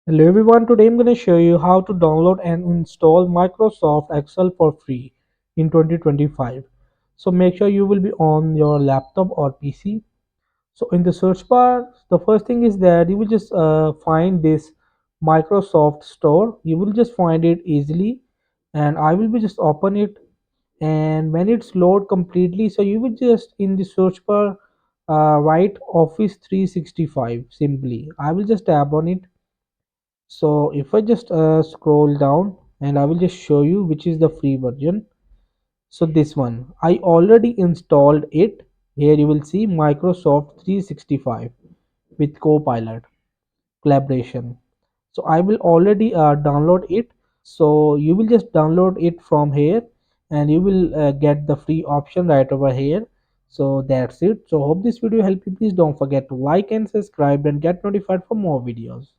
Hello everyone, today I'm going to show you how to download and install Microsoft Excel for free in 2025. So make sure you will be on your laptop or PC. So in the search bar, the first thing is that you will just find this Microsoft Store. You will just find it easily, and I will be just open it. And when it's load completely, so you will just in the search bar write Office 365 simply. I will just tap on it. So if I just scroll down and I will just show you which is the free version. So this one, I already installed it. Here you will see Microsoft 365 with Copilot collaboration. So I will already download it. So you will just download it from here and you will get the free option right over here. So that's it. So hope this video helped you. Please don't forget to like and subscribe and get notified for more videos.